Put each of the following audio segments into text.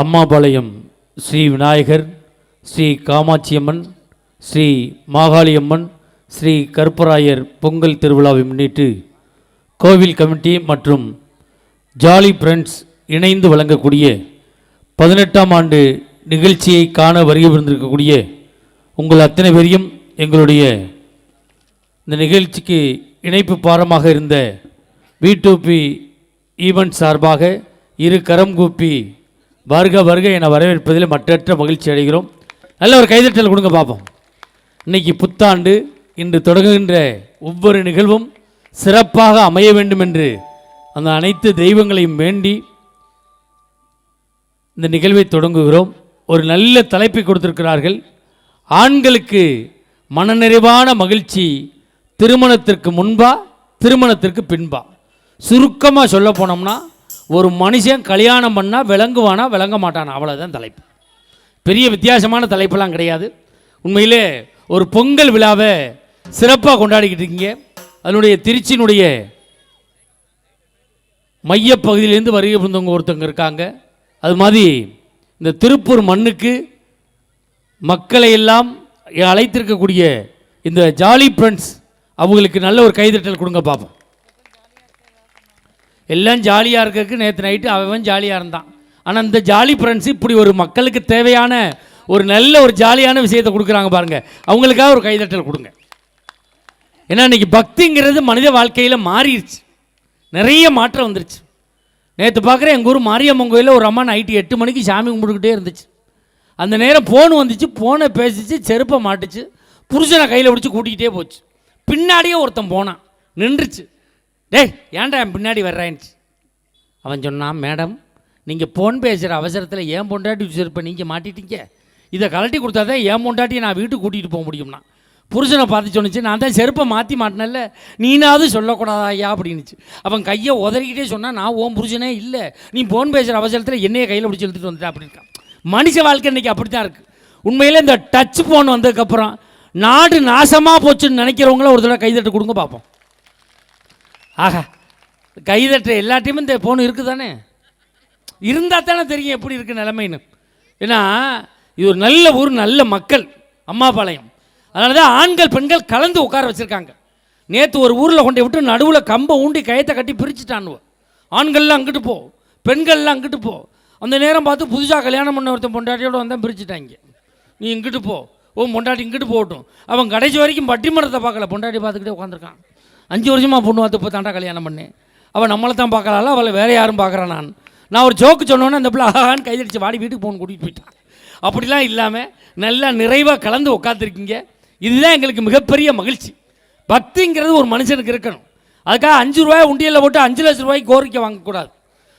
அம்மாபாளையம் ஸ்ரீ விநாயகர், ஸ்ரீ காமாட்சியம்மன், ஸ்ரீ மாகாளியம்மன், ஸ்ரீ கருப்பராயர் பொங்கல் திருவிழாவை முன்னிட்டு கோவில் கமிட்டி மற்றும் ஜாலி ஃப்ரெண்ட்ஸ் இணைந்து வழங்கக்கூடிய 18ஆம் ஆண்டு நிகழ்ச்சியை காண வருகை புரிந்திருக்கக்கூடிய உங்கள் அத்தனை பேரையும் எங்களுடைய இந்த நிகழ்ச்சிக்கு இணைப்பு பாரமாக இருந்த V2P ஈவெண்ட் சார்பாக இரு கரம் கூப்பி வருக வருக என வரவேற்பதில் மற்றற்ற மகிழ்ச்சி அடைகிறோம். நல்ல ஒரு கைதட்டல் கொடுங்க பார்ப்போம். இன்னைக்கு புத்தாண்டு, இன்று தொடங்குகின்ற ஒவ்வொரு நிகழ்வும் சிறப்பாக அமைய வேண்டும் என்று அந்த அனைத்து தெய்வங்களையும் வேண்டி இந்த நிகழ்வை தொடங்குகிறோம். ஒரு நல்ல தலைப்பை கொடுத்திருக்கிறார்கள். ஆண்களுக்கு மனநிறைவான மகிழ்ச்சி திருமணத்திற்கு முன்பா திருமணத்திற்கு பின்பா. சுருக்கமாக சொல்ல போனோம்னா, ஒரு மனுஷன் கல்யாணம் பண்ணால் விளங்குவானா விளங்க மாட்டானா, அவ்வளோதான் தலைப்பு. பெரிய வித்தியாசமான தலைப்பெல்லாம் கிடையாது. உண்மையிலே ஒரு பொங்கல் விழாவை சிறப்பாக கொண்டாடிக்கிட்டு இருக்கீங்க. அதனுடைய திருச்சியினுடைய மையப்பகுதியிலேருந்து வருகை புரிந்தவங்க ஒருத்தவங்க இருக்காங்க. அது மாதிரி இந்த திருப்பூர் மண்ணுக்கு மக்களை எல்லாம் அழைத்திருக்கக்கூடிய இந்த ஜாலி ஃப்ரெண்ட்ஸ், அவங்களுக்கு நல்ல ஒரு கைதட்டல் கொடுங்க பார்ப்போம். எல்லாம் ஜாலியாக இருக்கிறதுக்கு நேற்று நைட்டு அவன் ஜாலியாக இருந்தான். ஆனால் இந்த ஜாலி ஃப்ரெண்ட்ஸ் இப்படி ஒரு மக்களுக்கு தேவையான ஒரு நல்ல ஒரு ஜாலியான விஷயத்தை கொடுக்குறாங்க பாருங்கள். அவங்களுக்காக ஒரு கைதட்டல் கொடுங்க. ஏன்னா இன்றைக்கி பக்திங்கிறது மனித வாழ்க்கையில் மாறிடுச்சு, நிறைய மாற்றம் வந்துருச்சு. நேற்று பார்க்குறேன், எங்கள் ஊர் மாரியம்மன் கோயிலில் ஒரு அம்மா நைட்டு 8 மணிக்கு சாமி கும்பிட்டுக்கிட்டே இருந்துச்சு. அந்த நேரம் ஃபோன் வந்துச்சு, ஃபோனை பேசிச்சு, செருப்பை மாட்டுச்சு, புருஷனை கையில் பிடிச்சி கூட்டிக்கிட்டே போச்சு. பின்னாடியே ஒருத்தன் போனான், நின்றுச்சு. டேய் ஏன்டா என் பின்னாடி வர்றாயின்ச்சு. அவன் சொன்னான், மேடம் நீங்கள் ஃபோன் பேசுகிற அவசரத்தில் ஏன் பொண்டாட்டி செருப்பை நீங்கள் மாட்டிட்டீங்க, இதை கலட்டி கொடுத்தா தான் என் பொண்டாட்டியை நான் வீட்டுக்கு கூட்டிகிட்டு போக முடியும்னா. புருஷனை பார்த்து சொன்னிச்சு, நான் தான் செருப்பை மாற்றி மாட்டினல்ல, நீனாவது சொல்லக்கூடாதா ஐயா அப்படின்னுச்சு. அவன் கையை உதறிக்கிட்டே சொன்னால், நான் ஓன் புருஷனே இல்லை, நீ ஃபோன் பேசுகிற அவசரத்தில் என்னையே கையில் பிடிச்சி எடுத்துகிட்டு வந்துட்டா அப்படின்ட்டான். மனுஷ வாழ்க்கை இன்றைக்கி அப்படி தான் இருக்குது. உண்மையிலே இந்த டச் ஃபோன் வந்ததுக்கப்புறம் நாடு நாசமாக போச்சுன்னு நினைக்கிறவங்கள ஒரு தடவை கைதட்டு கொடுங்க பார்ப்போம். ஆஹா, கைதட்டுற எல்லாத்தையுமே இந்த ஃபோன் இருக்குது தானே, இருந்தால் தானே தெரியும் எப்படி இருக்குது நிலைமைன்னு. ஏன்னா இது ஒரு நல்ல ஊர், நல்ல மக்கள் அம்மாபாளையம். அதனால தான் ஆண்கள் பெண்கள் கலந்து உட்கார வச்சுருக்காங்க. நேற்று ஒரு ஊரில் கொண்டு விட்டு நடுவில் கம்பை ஊண்டி கயத்தை கட்டி பிரிச்சுட்டானுவோ. ஆண்கள்லாம் அங்கிட்டு போ, பெண்கள்லாம் அங்கிட்டு போ. அந்த நேரம் பார்த்து புதுசாக கல்யாணம் பண்ண ஒருத்தன் பொண்டாட்டியோடு வந்தால் பிரிச்சுட்டாங்க. நீ இங்கிட்டு போ, ஓ பொண்டாட்டி இங்கிட்டு போகட்டும். அவன் கடைசி வரைக்கும் பட்டிமன்றத்தை பார்க்கல, பொண்டாட்டி பார்த்துக்கிட்டே உட்காந்துருக்கான். 5 வருஷமாக பொண்ணு பார்த்து இப்போ தாண்டா கல்யாணம் பண்ணேன், அவள் நம்மளை தான் பார்க்கலாம்ல, அவளை வேறு யாரும் பார்க்குறான். நான் ஒரு ஜோக்கு சொன்னோன்னே அந்த பிள்ளை ஆகான்னு கைதடிச்சு வாடி வீட்டுக்கு போகணும் கூட்டிகிட்டு போயிட்டான். அப்படிலாம் இல்லாமல் நல்லா நிறைவாக கலந்து உட்காந்துருக்கீங்க. இதுதான் எங்களுக்கு மிகப்பெரிய மகிழ்ச்சி. பக்திங்கிறது ஒரு மனுஷனுக்கு இருக்கணும். அதுக்காக 5 ரூபாய் உண்டியலில் போட்டு 5 லட்சம் ரூபாய்க்கு கோரிக்கை வாங்கக்கூடாது.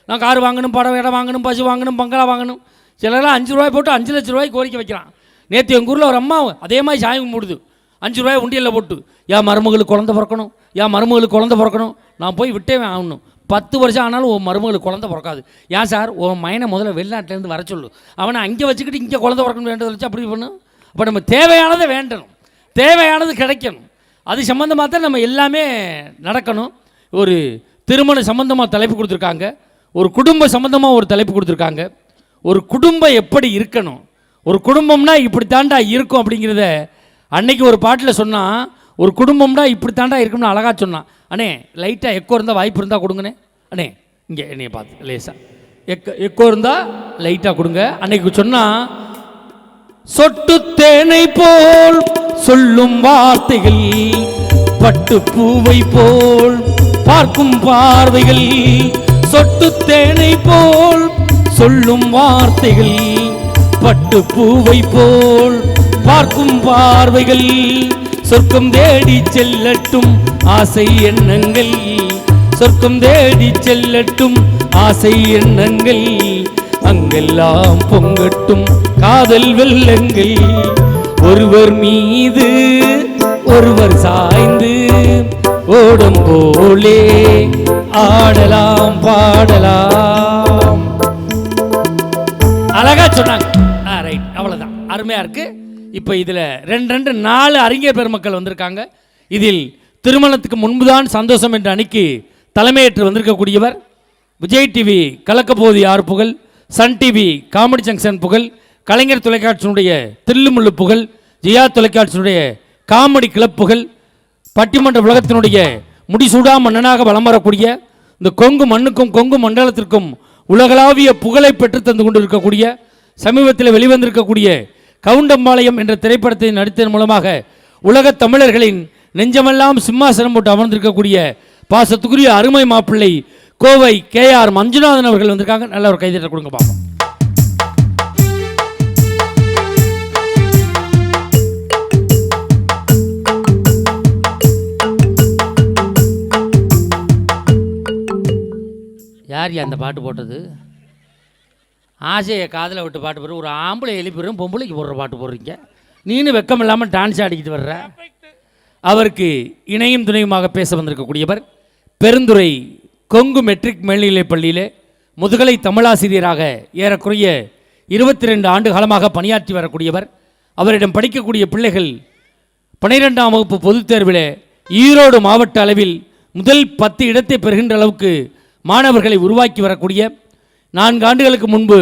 நான் கார் வாங்கணும், படம் இடம் வாங்கணும், பசு வாங்கணும், பங்களா வாங்கணும். சிலரெல்லாம் 5 ரூபாய் போட்டு 5 லட்சம் ரூபாய்க்கு கோரிக்கை வைக்கிறான். நேற்று எங்கள் ஊரில் ஒரு அம்மா அதே மாதிரி சாமி கும்பிடுது, 5 ரூபாய் உண்டியலில் போட்டு, என் மருமகளுக்கு குழந்தை பிறக்கணும், என் மருமகளுக்கு குழந்தை பிறக்கணும். நான் போய் விட்டே ஆகணும். 10 வருஷம் ஆனாலும் உன் மருமகளுக்கு குழந்தை பிறக்காது. ஏன் சார், உன் மையனை முதல்ல வெளிநாட்டிலேருந்து வர சொல்லு, அவனை அங்கே வச்சுக்கிட்டு இங்கே குழந்தை பிறக்கணும் வேண்டதை வச்சு அப்படி பண்ணணும். அப்போ நம்ம தேவையானதை வேண்டணும், தேவையானது கிடைக்கணும். அது சம்மந்தமாக தான் நம்ம எல்லாமே நடக்கணும். ஒரு திருமண சம்மந்தமாக தலைப்பு கொடுத்துருக்காங்க, ஒரு குடும்ப சம்மந்தமாக ஒரு தலைப்பு கொடுத்துருக்காங்க. ஒரு குடும்பம் எப்படி இருக்கணும், ஒரு குடும்பம்னா இப்படி தாண்டா இருக்கும் அப்படிங்கிறத அன்னைக்கு ஒரு பாட்டில் சொன்னால், ஒரு குடும்பம்னா இப்படி தாண்டா இருக்கும்னு அழகாக சொன்னான். அண்ணே லைட்டாக எக்கோ இருந்தால் வாய்ப்பு இருந்தால் கொடுங்கண்ணே. அண்ணே இங்கே என்னைய பார்த்து லேசாக எக்கோ இருந்தால் லைட்டாக கொடுங்க. அன்னைக்கு சொன்னால், சொட்டு தேனை போல் சொல்லும் வார்த்தைகள், பட்டு பூவை போல் பார்க்கும் பார்வைகள், சொட்டு தேனை போல் சொல்லும் வார்த்தைகள், பட்டு பூவை போல் பார்க்கும் பார்வைகள், சொர்க்கம் தேடி செல்லட்டும் ஆசை எண்ணங்கள், சொர்க்கம் தேடி செல்லட்டும் ஆசை எண்ணங்கள், அங்கெல்லாம் பொங்கட்டும் காதல் வெள்ளங்கள், ஒருவர் மீது ஒருவர் சாய்ந்து ஓடும் போலே ஆடலாம் பாடலாம். அழகா சொன்னாங்க. ரைட், அவ்வளோதான், அருமையாக இருக்குது. இப்போ இதில் 4 அறிஞர் பெருமக்கள் வந்திருக்காங்க. இதில் திருமணத்துக்கு முன்புதான் சந்தோஷம் என்ற அணிக்கு தலைமையேற்று வந்திருக்கக்கூடியவர் விஜய் டிவி கலக்கப்போது யார் புகழ் சன் டிவி காமெடி ஜங்ஷன் புகழ், கலைஞர் தொலைக்காட்சியினுடைய தில்லுமுள்ளு புகழ், ஜியா தொலைக்காட்சியினுடைய காமெடி கிளப் புகழ், பட்டிமன்ற உலகத்தினுடைய முடிசூடா மன்னனாக வலம் வரக்கூடிய இந்த கொங்கு மண்ணுக்கும் கொங்கு மண்டலத்திற்கும் உலகளாவிய புகழை பெற்று தந்து கொண்டிருக்கக்கூடிய சமீபத்தில் வெளிவந்திருக்கக்கூடிய கவுண்டம்பாளையம் என்ற திரைப்படத்தை நடித்ததன் மூலமாக உலகத் தமிழர்களின் நெஞ்சமெல்லாம் சிம்மாசனம் போட்டு அமர்ந்திருக்கக்கூடிய பாசத்துக்குரிய அருமை மாப்பிள்ளை கோவை KR மஞ்சுநாதன் அவர்கள் வந்திருக்காங்க. நல்ல ஒரு கைதட்ட கொடுங்க பார்ப்போம். யார் அந்த பாட்டு போட்டது? ஆசையை காதில் விட்டு பாட்டு போடுற ஒரு ஆம்பளை எழுப்பிடுறோம், பொம்பளைக்கு போடுற பாட்டு போடுறீங்க. நீனு வெக்கம் இல்லாமல் டான்ஸ் ஆடிக்கிட்டு வர்ற. அவருக்கு இணையும் துணையுமாக பேச வந்திருக்கக்கூடியவர் பெருந்துறை கொங்கு மெட்ரிக் மேல்நிலைப் பள்ளியிலே முதுகலை தமிழாசிரியராக ஏறக்குறைய 22 ஆண்டு காலமாக பணியாற்றி வரக்கூடியவர். அவரிடம் படிக்கக்கூடிய பிள்ளைகள் 12ஆம் வகுப்பு பொதுத் தேர்வில் ஈரோடு மாவட்ட அளவில் முதல் 10 இடத்தை பெறுகின்ற அளவுக்கு மாணவர்களை உருவாக்கி வரக்கூடிய 4 ஆண்டுகளுக்கு முன்பு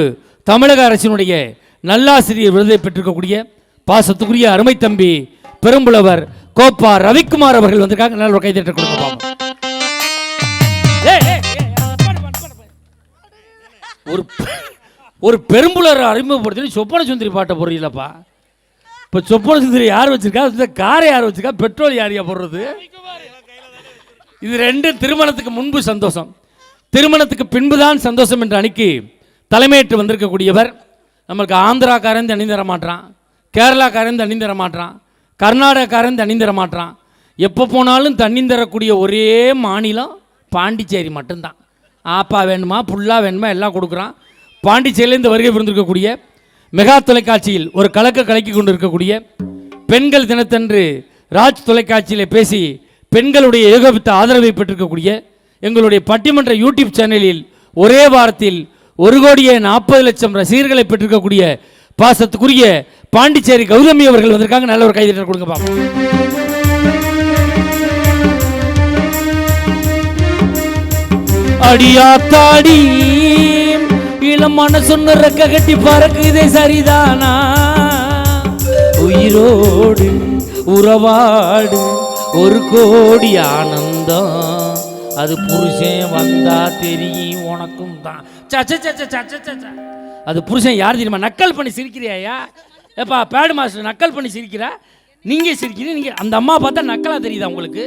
தமிழக அரசினுடைய நல்லாசிரியர் விருதை பெற்றிருக்கக்கூடிய பாசத்துக்குரிய அருமை தம்பி பெரும்புலவர் கோப்பா ரவிக்குமார் அவர்கள் வந்திருக்காங்க. நல்ல ஒரு கைதட்ட கொடுங்க பாப்போம். ஒரு பெரும்புலர் அறிமுகப்படுத்தி சொப்பன சுந்தரி பாட்டை போடுறீங்களப்பா. இப்போ சொப்பன சுந்தரி யார் வச்சிருக்கா, காரை யார் வச்சிருக்கா, பெட்ரோல் யாரையா போடுறது? இது 2 திருமணத்துக்கு முன்பு சந்தோஷம், திருமணத்துக்கு பின்புதான் சந்தோஷம் என்ற அன்னைக்கு தலைமையேற்று வந்திருக்கக்கூடியவர். நம்மளுக்கு ஆந்திராக்காரன் தண்ணி தர மாட்டான், கேரளாக்காரன் தண்ணி தர மாட்டான், கர்நாடகாக்காரன் தண்ணி தர மாட்டான். எப்போ போனாலும் தண்ணி தரக்கூடிய ஒரே மாநிலம் பாண்டிச்சேரி மட்டும்தான். ஆப்பா வேணுமா புல்லா வேணுமா எல்லாம் கொடுக்குறான். பாண்டிச்சேரியிலேருந்து வருகை புரிந்திருக்கக்கூடிய மெகா தொலைக்காட்சியில் ஒரு கலக்கி கொண்டு இருக்கக்கூடிய பெண்கள் தினத்தன்று ராஜ் தொலைக்காட்சியில் பேசி பெண்களுடைய ஏகோபித்த ஆதரவை பெற்றிருக்கக்கூடிய எங்களுடைய பட்டிமன்ற யூடியூப் சேனலில் ஒரே வாரத்தில் 1,40,00,000 ரசிகர்களை பெற்றிருக்கக்கூடிய பாசத்துக்குரிய பாண்டிச்சேரி கௌதமி அவர்கள் வந்திருக்காங்க. நல்ல ஒரு கைதட்டல் கொடுங்க பாப்போம். அடியாத்தாடி இளம் மனசொன்னு ரெக்க கட்டி பறக்குதே சரிதானா, உயிரோடு உறவாடு 1,00,00,000 ஆனந்தம், அது புருஷன் வந்தா தெரியும் உனக்கும் தான். அது புருஷன் யார் தெரியுமா? நக்கல் பண்ணி சிரிக்கிறியா? ஏப்பா பேடு மாஸ்டர் நக்கல் பண்ணி சிரிக்கிறா, நீங்கள் சிரிக்கிறீங்க. நீங்கள் அந்த அம்மா பார்த்தா நக்கலாக தெரியுதா உங்களுக்கு?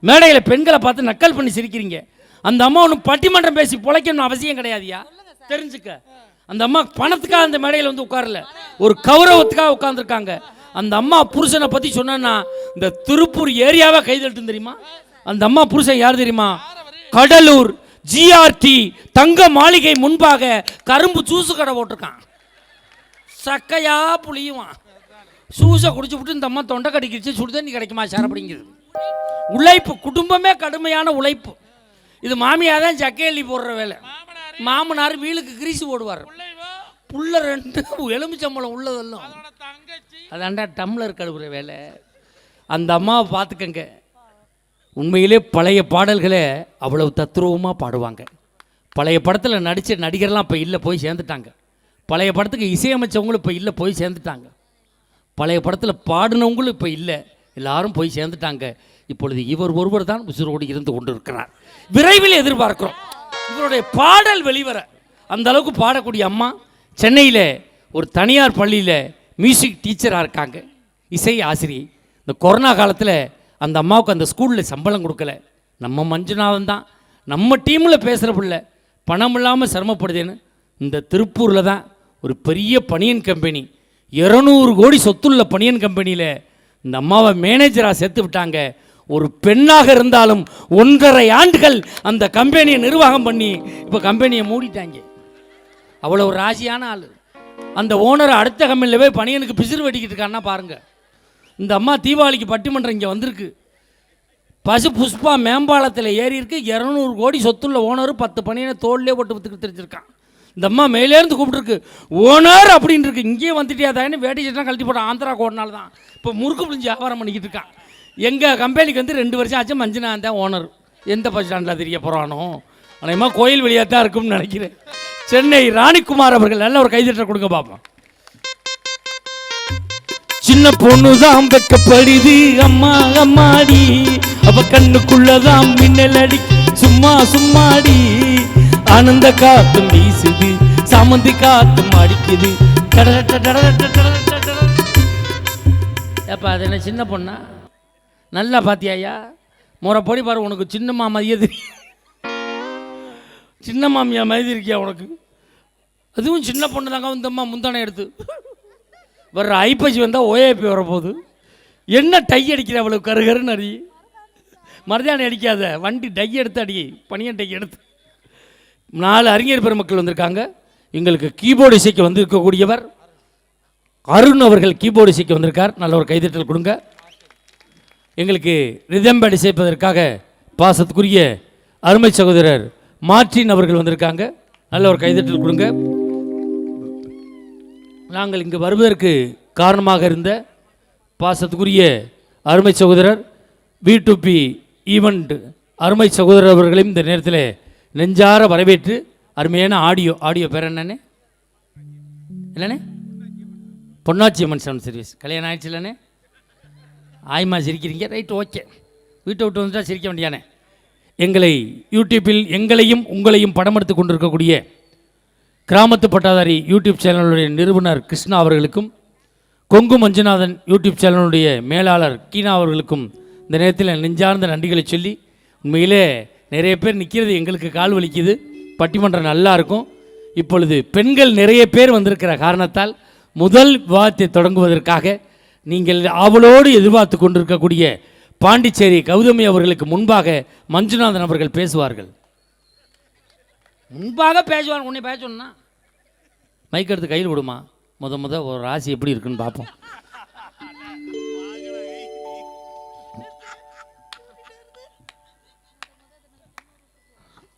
மேடையில் பெண்களை பார்த்து நக்கல் பண்ணி சிரிக்கிறீங்க. அந்த அம்மா ஒன்றும் பட்டிமன்றம் பேசி பிழைக்கணும்னு அவசியம் கிடையாதுயா, தெரிஞ்சுக்க. அந்த அம்மா பணத்துக்காக அந்த மேடையில் வந்து உட்காரல, ஒரு கௌரவத்துக்காக உட்கார்ந்துருக்காங்க. அந்த அம்மா புருஷனை பற்றி சொன்னா இந்த திருப்பூர் ஏரியாவை கைதட்டு தெரியுமா? அந்த அம்மா புருஷன் யார் தெரியுமா? கடலூர் GRT தங்க மாளிகை முன்பாக கரும்பு ஜூசு கடை போட்டிருக்கான். சக்கையா புளியுவான். ஜூஸை குடிச்சு விட்டு இந்த அம்மா தொண்டை கடிக்கிச்சு, சுடுதண்ணி கிடைக்குமா சார் அப்படிங்கிறது. உழைப்பு, குடும்பமே கடுமையான உழைப்பு. இது மாமியா தான் சக்கையள்ளி போடுற வேலை, மாமனார் வீலுக்கு கிரீசு போடுவார், புள்ள 2 எலுமிச்சம்பளம் உள்ளதெல்லாம் அதாண்டா டம்ளர் கழுவுற வேலை. அந்த அம்மாவை பார்த்துக்கங்க. உண்மையிலே பழைய பாடல்களை அவ்வளவு தத்ரூபமாக பாடுவாங்க. பழைய படத்தில் நடித்த நடிகர்லாம் இப்போ இல்லை, போய் சேர்ந்துட்டாங்க. பழைய படத்துக்கு இசையமைச்சவங்களும் இப்போ இல்லை, போய் சேர்ந்துட்டாங்க. பழைய படத்தில் பாடினவங்களும் இப்போ இல்லை, எல்லாரும் போய் சேர்ந்துட்டாங்க. இப்பொழுது இவர் ஒருவர் தான் உசுரோடு இருந்து கொண்டு இருக்கிறார். விரைவில் எதிர்பார்க்கிறோம் இவருடைய பாடல் வெளிவர. அந்த அளவுக்கு பாடக்கூடிய அம்மா சென்னையில் ஒரு தனியார் பள்ளியில் மியூசிக் டீச்சராக இருக்காங்க, இசை ஆசிரியை. இந்த கொரோனா காலத்தில் அந்த அம்மாவுக்கு அந்த ஸ்கூலில் சம்பளம் கொடுக்கல. நம்ம மஞ்சுநாதன் தான் நம்ம டீமில் பேசுகிற பிள்ளை பணம் இல்லாமல் சிரமப்படுதுன்னு இந்த திருப்பூரில் தான் ஒரு பெரிய பனியன் கம்பெனி, 200 கோடி சொத்துள்ள பனியன் கம்பெனியில் இந்த அம்மாவை மேனேஜராக சேர்த்து விட்டாங்க. ஒரு பெண்ணாக இருந்தாலும் 1.5 ஆண்டுகள் அந்த கம்பெனியை நிர்வாகம் பண்ணி இப்போ கம்பெனியை மூடிட்டாங்க. அவ்வளோ ஒரு ராசியான ஆள். அந்த ஓனர் அடுத்த கம்பெனியில் போய் பனியனுக்கு பிசிறு வெட்டிக்கிட்டு இருக்கான்னா பாருங்கள். இந்த அம்மா தீபாவளிக்கு பட்டிமன்றம் இங்கே வந்திருக்கு. பசு புஷ்பா மேம்பாலத்தில் ஏறி இருக்கு. 200 கோடி சொத்துள்ள ஓனர் 10 பனியனை தோல்லே போட்டு வித்துக்கிட்டு தெரிஞ்சிருக்கான். இந்த அம்மா மேலேருந்து கூப்பிட்டுருக்கு, ஓனர் அப்படின்னு இருக்கு. இங்கேயே வந்துட்டியா தானே வேட்டி சட்டெலாம் கழட்டி போட்ட ஆந்திராவுக்கு ஒரு நாள் தான் இப்போ முறுக்கு பிடிஞ்சி வியாபாரம் பண்ணிக்கிட்டு இருக்கான். எங்கள் கம்பெனிக்கு வந்து 2 வருஷம் ஆச்சு. மஞ்சுநாதன் தான் ஓனர். எந்த பஸ் ஸ்டாண்டில் தெரிய போகிறானோ, அநேகமாக கோயில் வழியாக தான் இருக்கும்னு நினைக்கிறேன். சென்னை ராணிக்குமார் அவர்கள் நல்ல ஒரு கைதட்டல் கொடுங்க பாப்போம். சின்ன பொண்ணுதான் வெக்கப்படுது அம்மா அம்மாடி, அவ கண்ணுக்குள்ளதான் மின்னல் அடி சும்மா சும்மாடி, ஆனந்த காத்தும் வீசுது சாமந்தி காத்தும் அடிக்குது. ஏப்பா அது என்ன சின்ன பொண்ணா? நல்லா பாத்தியாயா? முறைப்படி பாரு, உனக்கு சின்ன மாமியா தெரியும், சின்ன மாமியா மாதிரி இருக்கியா உனக்கு? அதுவும் சின்ன பொண்ணு தாங்க. வந்தம்மா முந்தானை எடுத்து வர்ற ஐப்பசி வந்தால் ஓஏபி வரப்போகுது. என்ன டை அடிக்கிற அவ்வளவு கருகருன்னு அடி, மருதாணி அடிக்காத, வண்டி டை எடுத்து அடி, பனியன் டை எடுத்து. 4 அறிஞர் பெருமக்கள் வந்திருக்காங்க. எங்களுக்கு கீபோர்டு இசைக்க வந்திருக்கக்கூடியவர் அருண் அவர்கள் கீபோர்டு இசைக்க வந்திருக்கார். நல்ல ஒரு கைதட்டல் கொடுங்க. எங்களுக்கு ரிதம்பேட் இசைப்பதற்காக பாசத்துக்குரிய அருமை சகோதரர் மார்டின் அவர்கள் வந்திருக்காங்க. நல்ல ஒரு கைதட்டல் கொடுங்க. நாங்கள் இங்கு வருவதற்கு காரணமாக இருந்த பாசத்துக்குரிய அருமை சகோதரர் V2P ஈவெண்ட் அருமை சகோதரர் அவர்களையும் இந்த நேரத்தில் நெஞ்சார வரவேற்று அருமையான ஆடியோ பேர் என்னண்ணே? இல்லைண்ணே, பொன்னாச்சி அம்மன் சவுண்ட் சர்வீஸ் கல்யாணம் ஆயிடுச்சு இல்லைண்ணே? ஆய்மா சிரிக்கிறீங்க, ரைட், ஓகே. வீட்டை விட்டு வந்துட்டால் சிரிக்க வேண்டியானே. எங்களை யூடியூப்பில் எங்களையும் உங்களையும் படம் எடுத்து கொண்டிருக்கக்கூடிய கிராமத்து பட்டாதாரி யூடியூப் சேனலுடைய நிறுவனர் கிருஷ்ணா அவர்களுக்கும், கொங்கு மஞ்சுநாதன் யூடியூப் சேனலுடைய மேலாளர் கீனா அவர்களுக்கும் இந்த நேரத்தில் நெஞ்சார்ந்த நன்றிகளை சொல்லி, உண்மையிலே நிறைய பேர் நிற்கிறது எங்களுக்கு கால் வலிக்குது. பட்டிமன்றம் நல்லா இருக்கும். இப்பொழுது பெண்கள் நிறைய பேர் வந்திருக்கிற காரணத்தால் முதல் விவாதத்தை தொடங்குவதற்காக நீங்கள் ஆவலோடு எதிர்பார்த்து கொண்டிருக்கக்கூடிய பாண்டிச்சேரி கௌதமி அவர்களுக்கு முன்பாக மஞ்சுநாதன் அவர்கள் பேசுவார்கள். முன்பாக பேசுவார். உன்னை பேசணும்னா மைக் எடுத்து கையில் விடுமா. முத ஒரு ராசி எப்படி இருக்குன்னு பார்ப்போம்.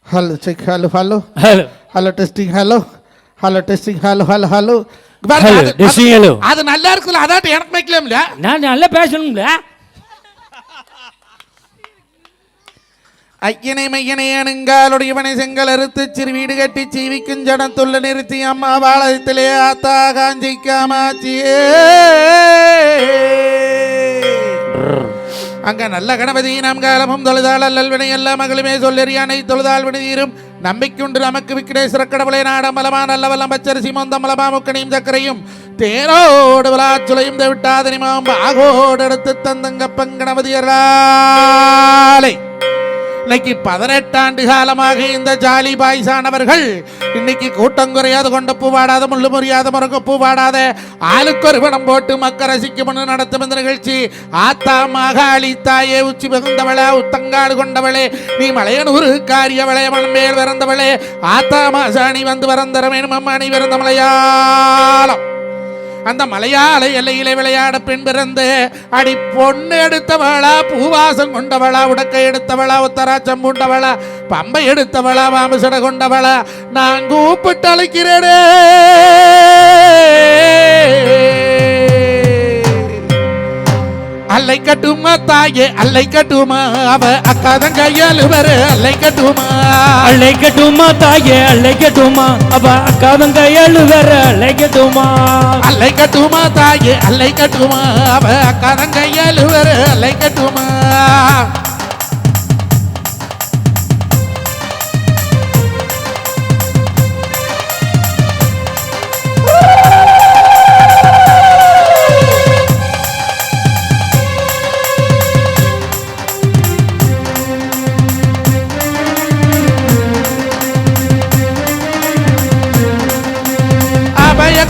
Hello check, hello hello hello hello testing, hello hello testing, hello hello hello hello. அது நல்லா இருக்குல்ல, அதாட்டு எனக்கு மைக்கலாம்ல, நான் நல்லா பேசணும்ல. ஐயனை மையனை அணுங்காலுடையவனை செங்கல் அறுத்து சிறு வீடு கட்டி சீவிக்கும் ஜடத்துள்ள நிறுத்தி அம்மா வாழத்திலே ஆத்தா காஞ்சி காமாச்சியே. அங்க நல்ல கணபதி நாம் காலமும் தொழுதாள் அல்லல்வினை எல்லா மகளுமே சொல்லறியானை தொழுதாள் விடுதீரும் நம்பிக்கையுண்டு நமக்கு விக்கிடேஸ்வர கடவுளை நாடமலமா நல்லவல்லம் பச்சரிசி மொந்த மலமா முக்கணியும் சக்கரையும் தேரோடு விளாச்சுளையும் விட்டாதனிமாவும் ஆகோடு எடுத்து தந்தங்க பங்கணபதியராலை. இன்னைக்கு 18 ஆண்டு காலமாக இந்த ஜாலி பாய்ஸானவர்கள் இன்னைக்கு கூட்டம் குறையாது கொண்ட பூவாடாத முள்ளு முறியாத முருங்க பூவாடாத ஆளுக்கு ஒரு படம் போட்டு மக்கள் ரசிக்கும் நடத்தும் இந்த நிகழ்ச்சி. ஆத்தா மகாளி தாயே உச்சி மிகுந்தவளே உத்தங்காடு கொண்டவளே நீ மலையனூரு காரியவளே மண்மேல் பிறந்தவளே ஆத்தா மாசாணி வந்து வரந்தரமேனும் அம்மாணி பிறந்த மலையாளம். அந்த மலையாள எல்லையிலே விளையாட பெண் பிறந்து அடி பொண்ணு எடுத்தவளா பூவாசம் கொண்டவளா உடக்கை எடுத்தவளா உத்தராச்சம் பூண்டவளா பம்பை எடுத்தவளா மாமசட கொண்டவளா நான் கூப்பிட்டு அழைக்கிறேனே. அல்லை கட்டுமா தாயே அல்லை கட்டுமா அவ அக்காதன் கையால் வர அல்லை கட்டுமா அல்லை கட்டுமா தாயே அல்லை கட்டுமா அவ அக்காதன் கையால் வர அல்லை கட்டுமா அல்லை கட்டுமா தாயே அல்லை கட்டுமா அவ அக்காதன் கையால் வர அல்லை கட்டுமா.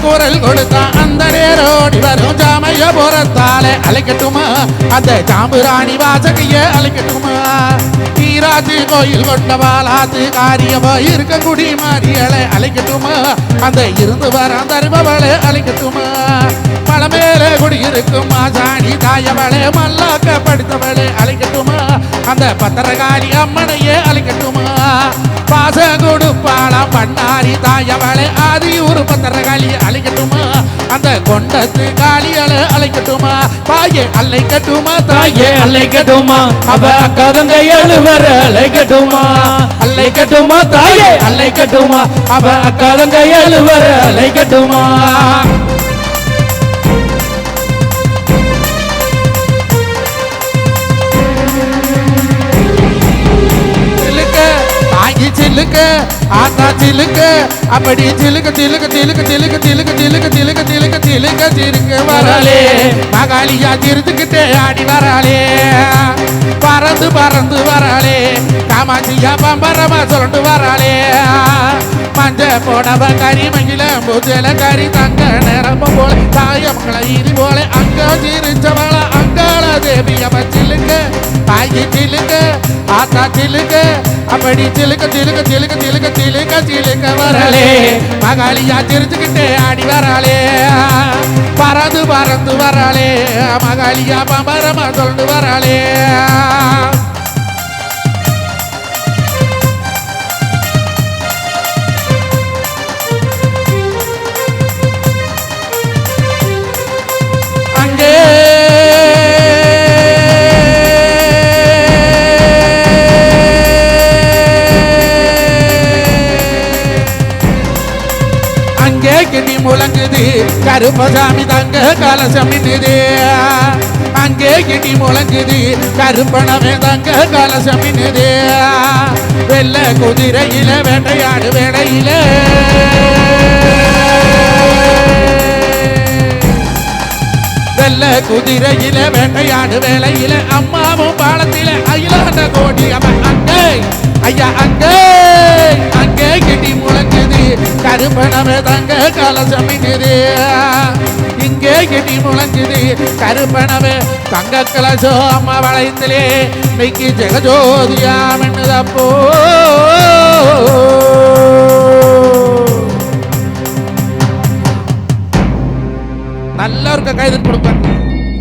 குரல் கொடுத்தா அந்த நேரோடி வரும் ஜாமைய புறத்தாலே அழைக்கட்டுமா அந்த சாம்புராணி வாசகைய அழைக்கட்டுமா. ஈராத்து கோயில் கொண்டவாளாத்து காரியமா இருக்க குடி மாறியலை அழைக்கட்டுமா அந்த இருந்து வர தருபவளை அழைக்கட்டுமா. மலை மேலே குடியிருக்கும் மாசாணி தாயவளே மல்லாக்க படித்தவளை அழைக்கட்டுமா அந்த பத்திரகாளி அம்மனையே அழைக்கட்டுமா. பாச கொடுப்பாளா பண்ணாரி தாயவளை ஆதி ஒரு பத்திரகாளி அழைக்கட்டுமா அந்த கொண்டத்து காளிகளை அழைக்கட்டுமா தாயே அழைக்கட்டுமா தாயே அழைக்கட்டுமா அவ அக்கா தங்கை எழுவர அழைக்கட்டுமா அழைக்கட்டுமா தாயே அழைக்கட்டுமா அவ அக்கா தங்கை எழுவர அழைக்கட்டுமா சிலுக்க ஆத்தா சிலுக்க அப்படி சிலுக்க சிலுக்க சிலுக்க சிலுக்க சிலுக்க சிலுக்க சிலுக்க சிலுக்க சிலுக்க சிலுக்க வரலே மகாலியா சிரிச்சுக்கிட்டே ஆடி வராளே பறந்து பறந்து வராளே காமாட்சியா பம்பரமா சொல்லிட்டு வராளே மஞ்ச போடவ கறி மகிழ பூஜையில கறி தங்க நேரமும் போல தாயமங்கள இனி போல அங்க சிரிச்சவள அங்காள தேவியவ சிலுக்க தாயி சிலுக்க ஆத்தா சிலுக்க அப்படி சிலுக்க சிலுக்க சிலுக்க சிலுக்க சிலுக்க சிலுக்க வரலே மகாலியா சிரிச்சுக்கிட்டே ஆடி வராளே பறந்து பறந்து வராளே மகாலியா பம்பரமா சொல்லிட்டு வராளே கிடி முழங்குது கருப்பசாமி தங்க கலசம் நின்னுது அங்கே கிடி முழங்குது கருப்பணமே தங்க கலசம் நின்னுது வெள்ள குதிரையில வேட்டையாடு வேடையில வெள்ள குதிரையில வேட்டையாடு வேலையில அம்மாவும் பாலத்தில அயிலாண்ட கோடி அவன் அங்கே ஐயா அங்கே அங்கே கிடி முழங்குது கருப்பணமே தங்க கலசம் நின்னுது இங்கே கிடி முழங்குது கருப்பணமே தங்க கலசம் அம்மா வளையத்திலே இன்னைக்கு ஜெகஜோதியா மின்னுதப்போ நல்ல ஒரு கைது கொடுப்பேன்